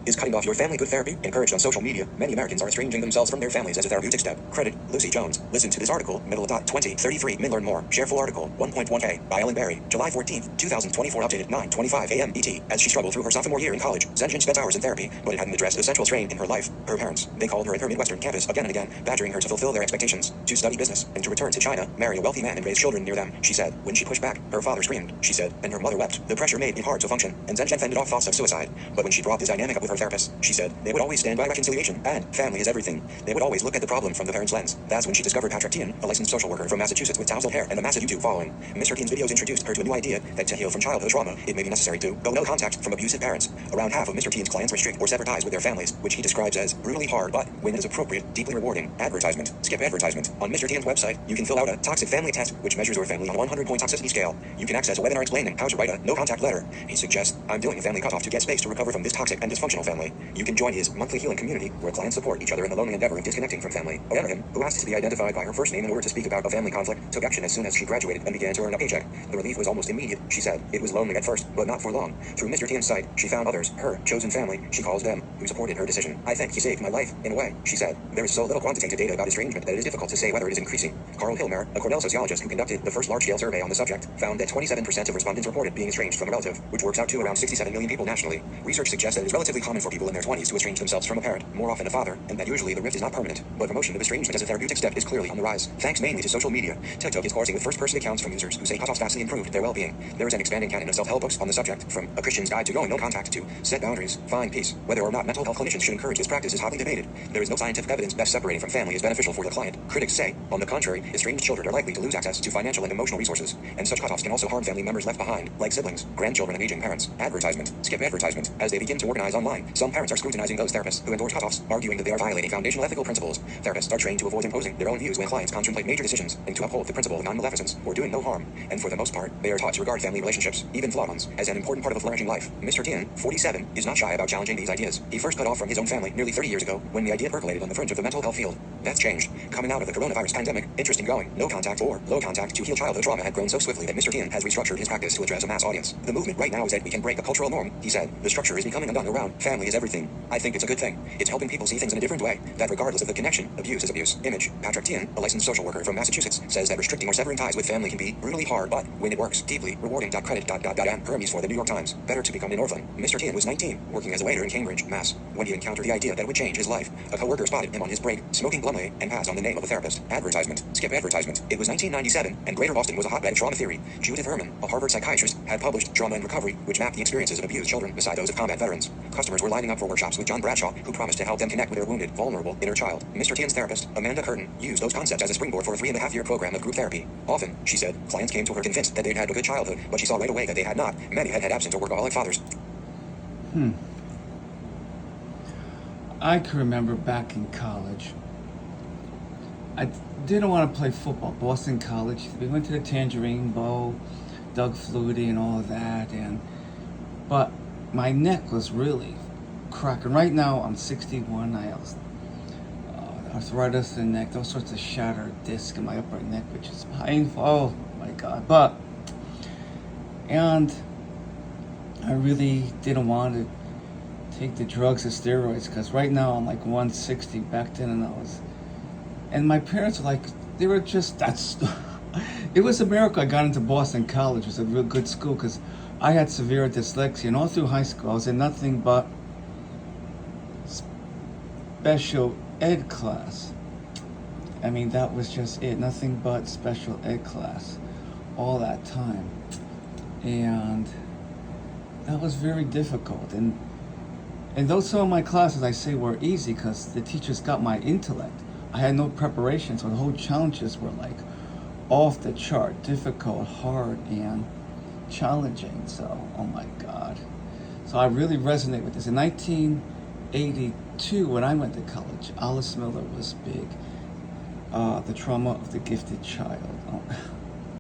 is cutting off your family good therapy. Encouraged on social media, many Americans are estranging themselves from their families as a therapeutic step. Credit, Lucy Jones. Listen to this article, middle of 2033. Learn more. Share full article, 1.1K, by Ellen Berry, July 14th, 2024, updated 9:25 a.m. ET. As she struggled through her sophomore year in college, Zenjin spent hours in therapy, but it hadn't addressed the central strain in her life. Her parents, they called her at her Midwestern campus again and again, badgering her to fulfill their expectations, to study business, and to return to China, marry a wealthy man and raise children near them, she said. When she pushed back, her father screamed, she said, and her mother wept. The pressure made it hard to function, and Zenjin fended off thoughts of suicide. But when she brought this dynamic up with her therapist, she said, they would always stand by reconciliation, and family is everything. They would always look at the problem from the parents' lens. That's when she discovered Patrick Tian, a licensed social worker from Massachusetts with tousled hair and a massive YouTube following. Mr. Tian's videos introduced her to a new idea that to heal from childhood trauma, it may be necessary to go no contact from abusive parents. Around half of Mr. Tian's clients restrict or sever ties with their families, which he describes as brutally hard, but when it is appropriate, deeply rewarding. Advertisement. Skip advertisement. On Mr. Tian's website, you can fill out a toxic family test, which measures your family on a 100-point toxicity scale. You can access a webinar explaining how to write a no-contact letter. He suggests, I'm doing a family cutoff to get space to recover from this toxic and dysfunctional family. You can join his monthly healing community, where clients support each other in the lonely endeavor of disconnecting from family. Erin, who asked to be identified by her first name in order to speak about a family conflict, took action as soon as she graduated and began to earn a paycheck. The relief was almost immediate, she said. It was lonely at first, but not for long. Through Mr. Tian's site, she found others, her chosen family, she calls them, who supported her decision. I think he saved my life, in a way, she said. There is so little quantitative data about estrangement that it is difficult to say whether it is increasing. Carl Hilmer, a Cornell sociologist who conducted the first large-scale survey on the subject, found that 27% of respondents reported being estranged from a relative, which works out to around 67 million people nationally. Research suggests that it is relatively common for people in their 20s to estrange themselves from a parent, more often a father, and that usually the rift is not permanent. But promotion of estrangement as a therapeutic step is clearly on the rise, thanks mainly to social media. TikTok is coursing with first-person accounts from users who say cutoffs vastly improved their well-being. There is an expanding canon of self-help books on the subject, from A Christian's Guide to Going No Contact to Set Boundaries, Find Peace. Whether or not mental health clinicians should encourage this practice is hotly debated. There is no scientific evidence that separating from family is beneficial for the client. Critics say, on the contrary, estranged children are likely to lose access to financial and emotional resources, and such cutoffs can also harm family members left behind, like siblings, grandchildren, and aging parents. Advertisement. Skip advertisement. As they begin to organize online, some parents are scrutinizing those therapists who endorse cutoffs, arguing that they are violating foundational ethical principles. Therapists are trained to avoid imposing their own views when clients contemplate major decisions, and to uphold the principle of non-maleficence, or doing no harm. And for the most part, they are taught to regard family relationships, even flawed ones, as an important part of a flourishing life. Mr. Tian, 47, is not shy about challenging these ideas. He first cut off from his own family nearly 30 years ago, when the idea percolated on the fringe of the mental health field. That's changed. Coming out of the coronavirus pandemic, interest in going no contact or low contact to heal childhood trauma had grown so swiftly that Mr. Tian has restructured his practice to address a mass audience. The movement right now is that we can break a cultural norm, he said. The structure is becoming undone around family is everything. I think it's a good thing. It's helping people see things in a different way, that regardless of the connection, abuse is abuse. Image. Patrick Tian, a licensed social worker from Massachusetts, says that restricting or severing ties with family can be brutally hard, but when it works, deeply rewarding. Credit. Hermes for the New York Times. Better to become an orphan. Mr. Tian was 19, working as a waiter in Cambridge, Mass, when he encountered the idea that it would change his life. A coworker spotted him on his break, smoking glumly, and passed on the name of the therapist. Advertisement. Skip advertisement. It was 1997, and Greater Boston was a hotbed of trauma theory. Judith Herman, a Harvard psychiatrist, had published Trauma and Recovery, which mapped the experiences of abused children beside those of combat veterans. Customers were lining up for workshops with John Bradshaw, who promised to help them connect with their wounded, vulnerable inner child. Mr. Tian's therapist, Amanda Curtin, used those concepts as a springboard for a 3.5-year program of group therapy. Often, she said, clients came to her convinced that they'd had a good childhood, but she saw right away that they had not. Many had absent or workaholic fathers. I can remember back in college, I didn't want to play football. Boston College, we went to the Tangerine Bowl, Doug Flutie and all of that, but my neck was really cracking. Right now, I'm 61. I have arthritis in the neck, those sorts of shattered disc in my upper neck, which is painful. Oh my God! And I really didn't want to take the drugs or steroids, because right now I'm like 160. Back then, and my parents were like, they were just, it was a miracle I got into Boston College. It was a real good school, because I had severe dyslexia, and all through high school I was in nothing but special ed class. I mean, that was just it, nothing but special ed class all that time. And that was very difficult. And those some of my classes, I say, were easy because the teachers got my intellect. I had no preparation, so the whole challenges were like off the chart, difficult, hard, and challenging. So, oh my God. So I really resonate with this. In 1982, when I went to college, Alice Miller was big. The Trauma of the Gifted Child. Oh.